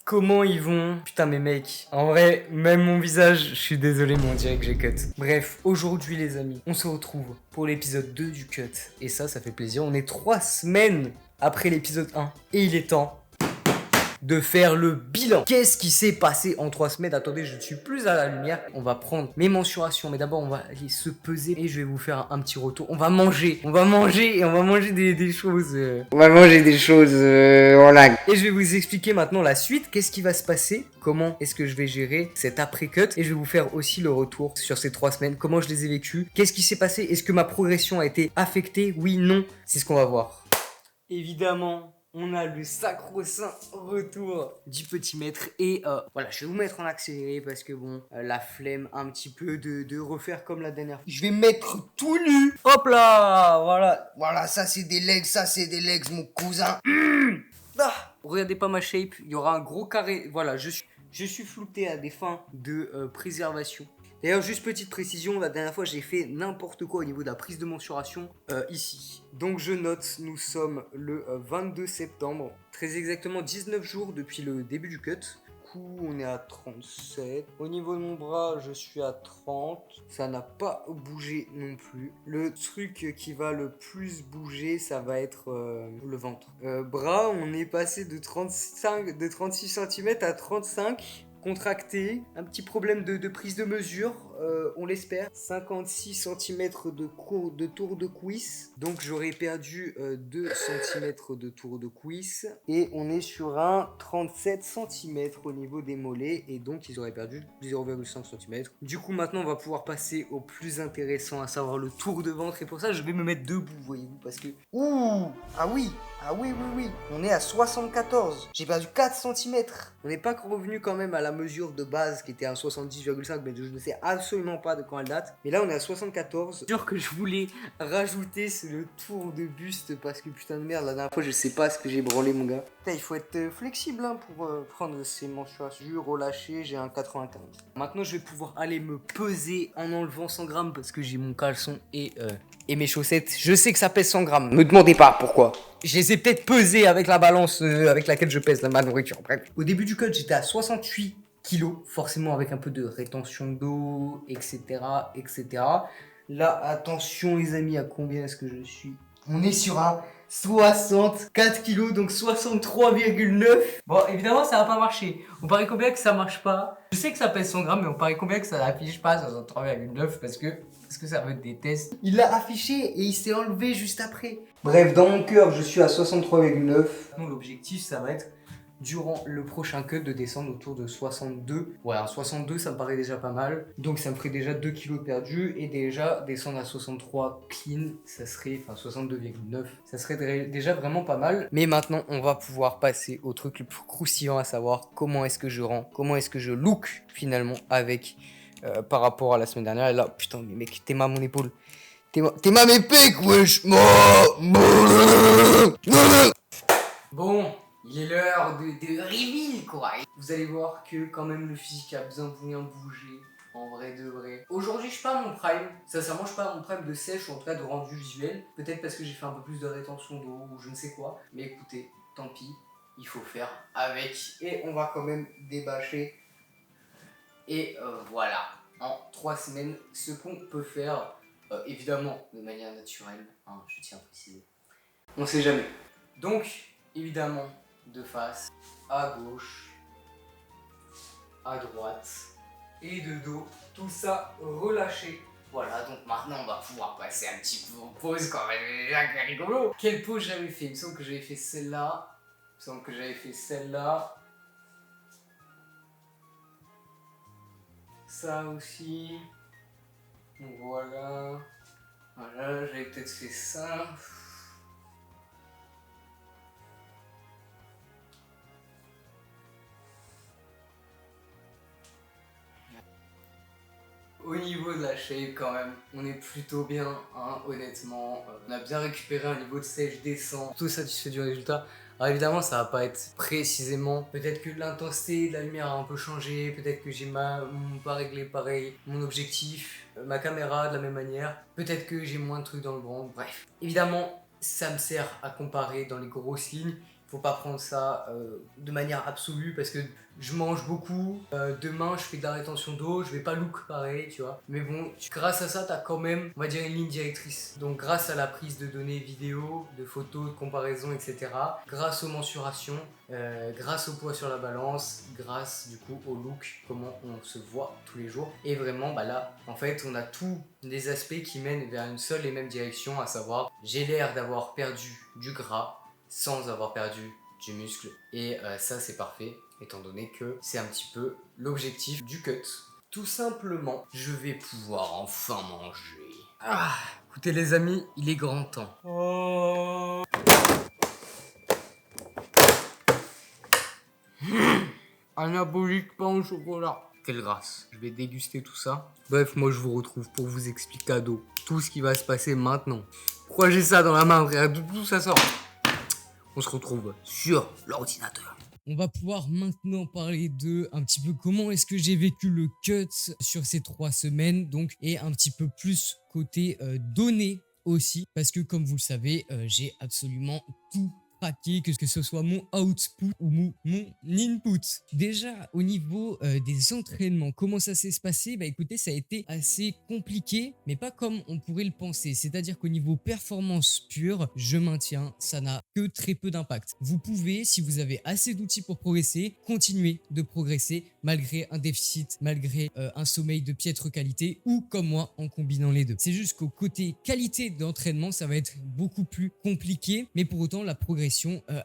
Comment ils vont? Putain mais mec, en vrai, même mon visage, je suis désolé mais on dirait que j'ai cut. Bref, aujourd'hui les amis, on se retrouve pour l'épisode 2 du cut. Et ça fait plaisir, on est 3 semaines après l'épisode 1. Et il est temps de faire le bilan. Qu'est-ce qui s'est passé en 3 semaines? Attendez, je ne suis plus à la lumière. On va prendre mes mensurations, mais d'abord on va aller se peser et je vais vous faire un petit retour. On va manger et on va manger des choses. On va manger des choses, voilà. Et je vais vous expliquer maintenant la suite. Qu'est-ce qui va se passer? Comment est-ce que je vais gérer cet après-cut? Et je vais vous faire aussi le retour sur ces 3 semaines. Comment je les ai vécues? Qu'est-ce qui s'est passé? Est-ce que ma progression a été affectée? Oui, non. C'est ce qu'on va voir. Évidemment, on a le sacro-saint retour du petit maître. Et voilà, je vais vous mettre en accéléré parce que bon, la flemme un petit peu de refaire comme la dernière fois. Je vais mettre tout nu. Hop là, voilà. Voilà, ça c'est des legs, mon cousin. Ah, regardez pas ma shape, il y aura un gros carré. Voilà, je suis flouté à des fins de préservation. D'ailleurs, juste petite précision, la dernière fois j'ai fait n'importe quoi au niveau de la prise de mensuration ici. Donc je note, nous sommes le 22 septembre, très exactement 19 jours depuis le début du cut. Du coup, on est à 37. Au niveau de mon bras, je suis à 30. Ça n'a pas bougé non plus. Le truc qui va le plus bouger, ça va être le ventre. Bras, on est passé de 36 cm à 35. Contracté, un petit problème de prise de mesure, on l'espère. 56 cm de tour de cuisse, donc j'aurais perdu 2 cm de tour de cuisse. Et on est sur un 37 cm au niveau des mollets, et donc ils auraient perdu 0,5 cm. Du coup maintenant on va pouvoir passer au plus intéressant, à savoir le tour de ventre. Et pour ça je vais me mettre debout, voyez-vous, parce que... Ouh, ah oui, on est à 74. J'ai perdu 4 cm. On n'est pas revenu quand même à la mesure de base qui était à 70,5, mais je ne sais absolument pas de quand elle date. Mais là, on est à 74. C'est sûr que je voulais rajouter le tour de buste parce que putain de merde, la dernière fois, je sais pas ce que j'ai branlé, mon gars. Putain, il faut être flexible hein, pour prendre ces mensurations. Je relâché, j'ai un 95. Maintenant, je vais pouvoir aller me peser en enlevant 100 grammes parce que j'ai mon caleçon et mes chaussettes. Je sais que ça pèse 100 grammes. Me demandez pas pourquoi. Je les ai peut-être pesés avec la balance avec laquelle je pèse ma nourriture. Bref. Au début du cut, j'étais à 68 kilos, forcément avec un peu de rétention d'eau, etc., etc. Là, attention les amis, à combien est-ce que je suis? On est sur un 64 kilos, donc 63,9. Bon, évidemment, ça va pas marcher. On parie combien que ça marche pas? Je sais que ça pèse 100 grammes, mais on parie combien que ça n'affiche pas 63,9 parce que ça veut des tests. Il l'a affiché et il s'est enlevé juste après. Bref, dans mon cœur, je suis à 63,9. Non, l'objectif, ça va être, durant le prochain cut, de descendre autour de 62. Voilà, 62, ça me paraît déjà pas mal. Donc, ça me ferait déjà 2 kilos perdus. Et déjà, descendre à 63 clean, ça serait, enfin 62,9, ça serait déjà vraiment pas mal. Mais maintenant, on va pouvoir passer au truc le plus croustillant, à savoir comment est-ce que je rends, comment est-ce que je look finalement avec... par rapport à la semaine dernière. Et là, putain, mais mec, t'es ma mon épaule. T'es ma mes pecs, wesh. Bon, il est l'heure de reveal, quoi. Vous allez voir que quand même le physique a besoin de bien bouger. En vrai de vrai. Aujourd'hui, je suis pas à mon prime. Sincèrement, je suis pas à mon prime de sèche ou en tout cas de rendu visuel. Peut-être parce que j'ai fait un peu plus de rétention d'eau ou je ne sais quoi. Mais écoutez, tant pis. Il faut faire avec. Et on va quand même débâcher. Et voilà, en 3 semaines, ce qu'on peut faire, évidemment de manière naturelle, hein, je tiens à préciser. On sait jamais. Donc, évidemment, de face, à gauche, à droite et de dos, tout ça relâché. Voilà, donc maintenant on va pouvoir passer un petit peu en pause quand même, c'est rigolo. Quelle pause j'avais fait? Il me semble que j'avais fait celle-là. Ça aussi. Voilà. Voilà, j'avais peut-être fait ça. Au niveau de la shape quand même, on est plutôt bien, hein, honnêtement. On a bien récupéré un niveau de sèche décent. Plutôt satisfait du résultat. Alors évidemment, ça va pas être précisément. Peut-être que l'intensité de la lumière a un peu changé. Peut-être que j'ai pas réglé pareil mon objectif, ma caméra de la même manière. Peut-être que j'ai moins de trucs dans le ventre. Bref, évidemment, ça me sert à comparer dans les grosses lignes. Il faut pas prendre ça de manière absolue parce que je mange beaucoup, demain je fais de la rétention d'eau, je vais pas look pareil, tu vois. Mais bon, grâce à ça, t'as quand même, on va dire, une ligne directrice. Donc grâce à la prise de données vidéo, de photos, de comparaison, etc. Grâce aux mensurations, grâce au poids sur la balance, grâce du coup au look, comment on se voit tous les jours. Et vraiment, bah là, en fait, on a tous les aspects qui mènent vers une seule et même direction, à savoir, j'ai l'air d'avoir perdu du gras sans avoir perdu du muscle. Et ça, c'est parfait, étant donné que c'est un petit peu l'objectif du cut. Tout simplement, je vais pouvoir enfin manger. Ah, écoutez les amis, il est grand temps. Oh. Anabolique pain au chocolat. Quelle grâce. Je vais déguster tout ça. Bref, moi je vous retrouve pour vous expliquer à dos tout ce qui va se passer maintenant. Pourquoi j'ai ça dans la main, frère? D'où ça sort? On se retrouve sur l'ordinateur. On va pouvoir maintenant parler de un petit peu comment est-ce que j'ai vécu le cut sur ces 3 semaines, donc, et un petit peu plus côté données aussi, parce que comme vous le savez, j'ai absolument tout paquet, que ce soit mon output ou mon input. Déjà au niveau des entraînements, comment ça s'est passé? Bah écoutez, ça a été assez compliqué, mais pas comme on pourrait le penser. C'est-à-dire qu'au niveau performance pure, je maintiens, ça n'a que très peu d'impact. Vous pouvez, si vous avez assez d'outils pour progresser, continuer de progresser malgré un déficit, malgré un sommeil de piètre qualité, ou comme moi en combinant les deux. C'est juste qu'au côté qualité d'entraînement, ça va être beaucoup plus compliqué, mais pour autant la progression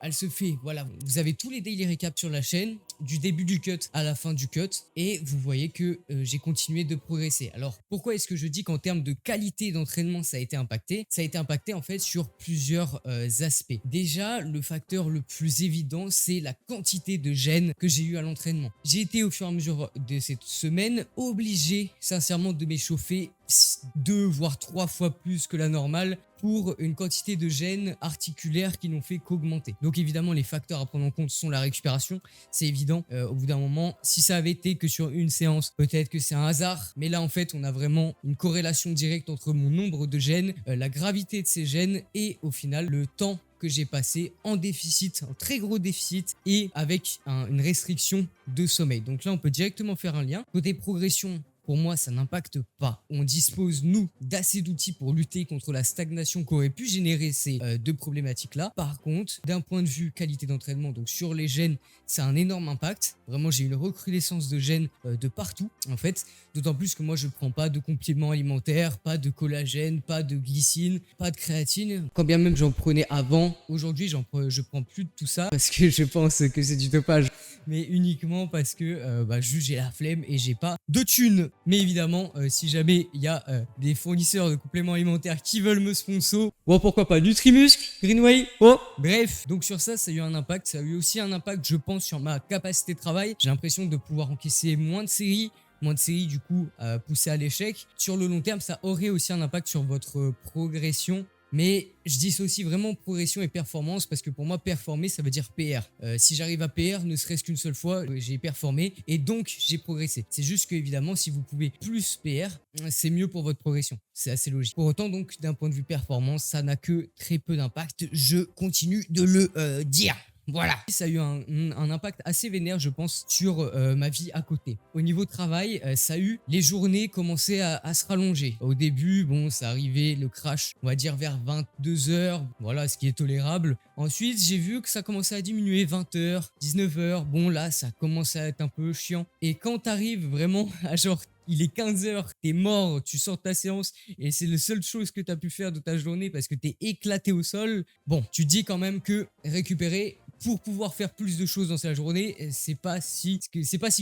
elle se fait. Voilà, vous avez tous les daily recaps sur la chaîne, du début du cut à la fin du cut, et vous voyez que j'ai continué de progresser. Alors pourquoi est-ce que je dis qu'en termes de qualité d'entraînement ça a été impacté? Ça a été impacté en fait sur plusieurs aspects. Déjà, le facteur le plus évident, c'est la quantité de gêne que j'ai eu à l'entraînement. J'ai été au fur et à mesure de cette semaine obligé sincèrement de m'échauffer 2 voire 3 fois plus que la normale pour une quantité de gènes articulaires qui n'ont fait qu'augmenter. Donc évidemment les facteurs à prendre en compte sont la récupération, c'est évident. Au bout d'un moment, si ça avait été que sur une séance, peut-être que c'est un hasard, mais là en fait on a vraiment une corrélation directe entre mon nombre de gènes, la gravité de ces gènes et au final le temps que j'ai passé en déficit, en très gros déficit et avec une restriction de sommeil. Donc là on peut directement faire un lien. Côté progression, pour moi, ça n'impacte pas. On dispose, nous, d'assez d'outils pour lutter contre la stagnation qu'aurait pu générer ces deux problématiques-là. Par contre, d'un point de vue qualité d'entraînement, donc sur les gènes, ça a un énorme impact. Vraiment, j'ai une recrudescence de gènes de partout, en fait. D'autant plus que moi, je ne prends pas de compléments alimentaires, pas de collagène, pas de glycine, pas de créatine. Quand bien même j'en prenais avant, aujourd'hui, je prends plus de tout ça parce que je pense que c'est du dopage. Mais uniquement parce que juste j'ai la flemme et j'ai pas de thunes. Mais évidemment, si jamais il y a des fournisseurs de compléments alimentaires qui veulent me sponsor, bon pourquoi pas Nutrimuscle, Greenway, oh bref. Donc sur ça, ça a eu un impact. Ça a eu aussi un impact, je pense, sur ma capacité de travail. J'ai l'impression de pouvoir encaisser moins de séries du coup poussé à l'échec. Sur le long terme, ça aurait aussi un impact sur votre progression. Mais je dissocie vraiment progression et performance parce que pour moi, performer, ça veut dire PR. Si j'arrive à PR, ne serait-ce qu'une seule fois, j'ai performé et donc j'ai progressé. C'est juste que évidemment, si vous pouvez plus PR, c'est mieux pour votre progression. C'est assez logique. Pour autant, donc, d'un point de vue performance, ça n'a que très peu d'impact. Je continue de le dire. Voilà. Ça a eu un impact assez vénère, je pense, sur ma vie à côté. Au niveau travail, ça a eu les journées commençaient à se rallonger. Au début, bon, ça arrivait le crash, on va dire vers 22h, voilà, ce qui est tolérable. Ensuite, j'ai vu que ça commençait à diminuer, 20h, 19h. Bon, là, ça commence à être un peu chiant. Et quand t'arrives vraiment à genre il est 15h, t'es mort, tu sors de ta séance et c'est la seule chose que t'as pu faire de ta journée parce que t'es éclaté au sol. Bon, tu te dis quand même que récupérer pour pouvoir faire plus de choses dans sa journée, c'est pas si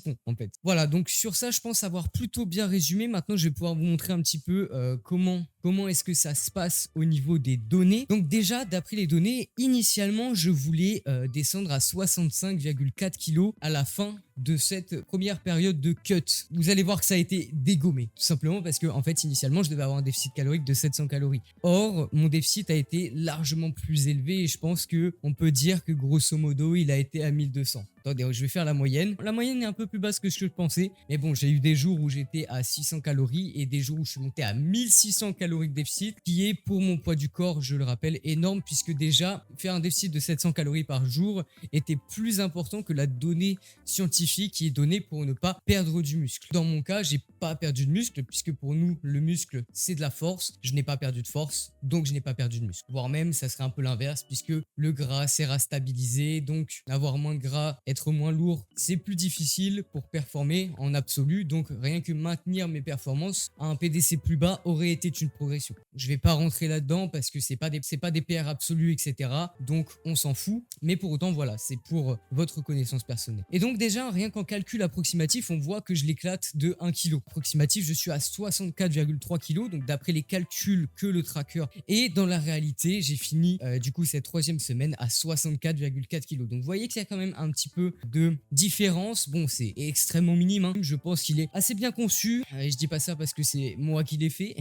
con en fait. Voilà, donc sur ça, je pense avoir plutôt bien résumé. Maintenant, je vais pouvoir vous montrer un petit peu comment est-ce que ça se passe au niveau des données. Donc déjà, d'après les données, initialement, je voulais descendre à 65,4 kg à la fin de cette première période de cut. Vous allez voir que ça a été dégommé, tout simplement parce que en fait, initialement, je devais avoir un déficit calorique de 700 calories. Or, mon déficit a été largement plus élevé et je pense que on peut dire que grosso modo, il a été à 1200. Attendez, je vais faire la moyenne. La moyenne est un peu plus basse que ce que je pensais. Mais bon, j'ai eu des jours où j'étais à 600 calories et des jours où je suis monté à 1600 calories de déficit, qui est pour mon poids du corps, je le rappelle, énorme, puisque déjà, faire un déficit de 700 calories par jour était plus important que la donnée scientifique qui est donnée pour ne pas perdre du muscle. Dans mon cas, j'ai pas perdu de muscle, puisque pour nous, le muscle, c'est de la force. Je n'ai pas perdu de force, donc je n'ai pas perdu de muscle. Voire même, ça serait un peu l'inverse, puisque le gras sert à stabiliser, donc avoir moins de gras, être moins lourd, c'est plus difficile pour performer en absolu. Donc rien que maintenir mes performances à un PDC plus bas aurait été une progression. Je vais pas rentrer là-dedans parce que c'est pas des PR absolus, etc. Donc on s'en fout. Mais pour autant, voilà, c'est pour votre connaissance personnelle. Et donc déjà, rien qu'en calcul approximatif, on voit que je l'éclate de 1 kg. Approximatif, je suis à 64,3 kg, donc d'après les calculs que le tracker. Et dans la réalité, j'ai fini du coup cette troisième semaine à 64,4 kg. Donc vous voyez qu'il y a quand même un petit peu de différence. Bon, c'est extrêmement minime, hein. Je pense qu'il est assez bien conçu. Et je dis pas ça parce que c'est moi qui l'ai fait.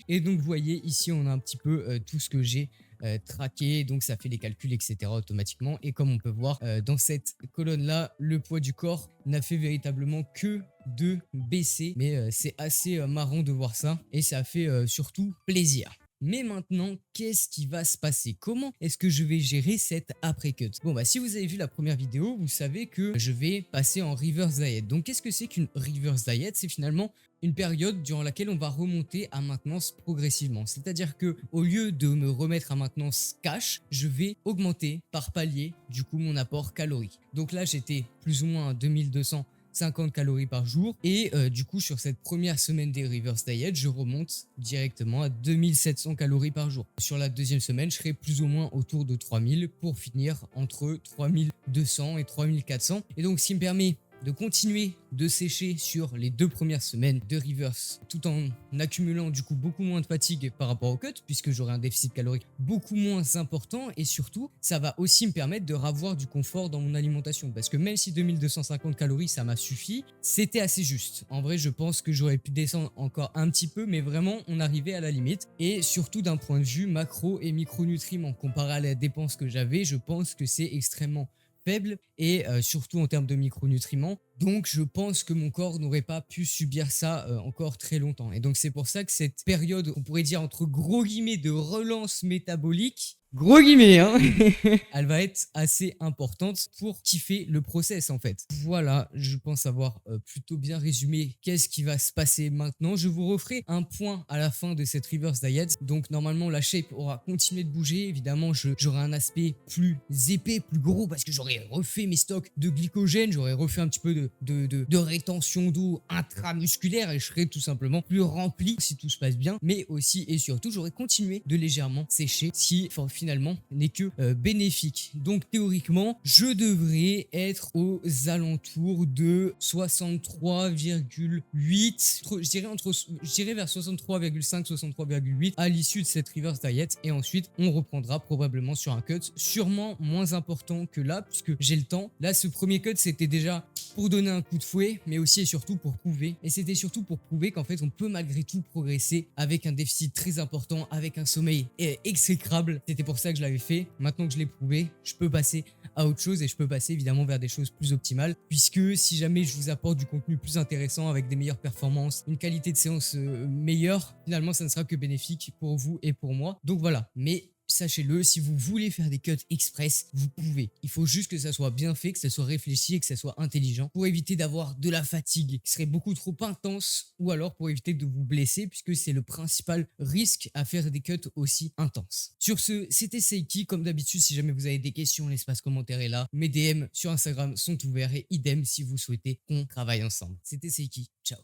Et donc vous voyez ici, on a un petit peu tout ce que j'ai traqué, donc ça fait les calculs, etc. automatiquement. Et comme on peut voir dans cette colonne là, le poids du corps n'a fait véritablement que de baisser, mais c'est assez marrant de voir ça et ça fait surtout plaisir. Mais maintenant, qu'est-ce qui va se passer? Comment est-ce que je vais gérer cette après-cut? Bon bah si vous avez vu la première vidéo, vous savez que je vais passer en reverse diet. Donc qu'est-ce que c'est qu'une reverse diet? C'est finalement une période durant laquelle on va remonter à maintenance progressivement. C'est-à-dire que au lieu de me remettre à maintenance cash, je vais augmenter par palier du coup mon apport calorique. Donc là j'étais plus ou moins à 2250 calories par jour et du coup sur cette première semaine des reverse diet je remonte directement à 2700 calories par jour. Sur la deuxième semaine je serai plus ou moins autour de 3000 pour finir entre 3200 et 3400 et donc ce qui me permet de continuer de sécher sur les 2 premières semaines de reverse tout en accumulant du coup beaucoup moins de fatigue par rapport au cut puisque j'aurai un déficit calorique beaucoup moins important et surtout ça va aussi me permettre de ravoir du confort dans mon alimentation parce que même si 2250 calories ça m'a suffi, c'était assez juste. En vrai je pense que j'aurais pu descendre encore un petit peu mais vraiment on arrivait à la limite et surtout d'un point de vue macro et micronutriments comparé à la dépense que j'avais, je pense que c'est extrêmement faible et surtout en termes de micronutriments. Donc je pense que mon corps n'aurait pas pu subir ça encore très longtemps. Et donc c'est pour ça que cette période, on pourrait dire entre gros guillemets, de relance métabolique, gros guillemets, hein, elle va être assez importante pour kiffer le process en fait. Voilà, je pense avoir plutôt bien résumé qu'est-ce qui va se passer maintenant. Je vous referai un point à la fin de cette reverse diet. Donc normalement la shape aura continué de bouger. Évidemment, j'aurai un aspect plus épais, plus gros parce que j'aurais refait mes stocks de glycogène, j'aurais refait un petit peu de rétention d'eau intramusculaire et je serais tout simplement plus rempli si tout se passe bien. Mais aussi et surtout, j'aurais continué de légèrement sécher si finalement n'est que bénéfique. Donc théoriquement, je devrais être aux alentours de 63,8, je dirais vers 63,5, 63,8 à l'issue de cette reverse diet et ensuite on reprendra probablement sur un cut sûrement moins important que là puisque j'ai le temps. Là ce premier cut c'était déjà pour donner un coup de fouet mais aussi et surtout pour prouver qu'en fait on peut malgré tout progresser avec un déficit très important, avec un sommeil exécrable. C'était pour ça que je l'avais fait. Maintenant que je l'ai prouvé, je peux passer à autre chose et je peux passer évidemment vers des choses plus optimales puisque si jamais je vous apporte du contenu plus intéressant avec des meilleures performances, une qualité de séance meilleure, finalement ça ne sera que bénéfique pour vous et pour moi. Donc voilà, mais sachez-le, si vous voulez faire des cuts express, vous pouvez. Il faut juste que ça soit bien fait, que ça soit réfléchi et que ça soit intelligent pour éviter d'avoir de la fatigue qui serait beaucoup trop intense ou alors pour éviter de vous blesser puisque c'est le principal risque à faire des cuts aussi intenses. Sur ce, c'était Seiki. Comme d'habitude, si jamais vous avez des questions, l'espace commentaire est là. Mes DM sur Instagram sont ouverts et idem si vous souhaitez qu'on travaille ensemble. C'était Seiki. Ciao.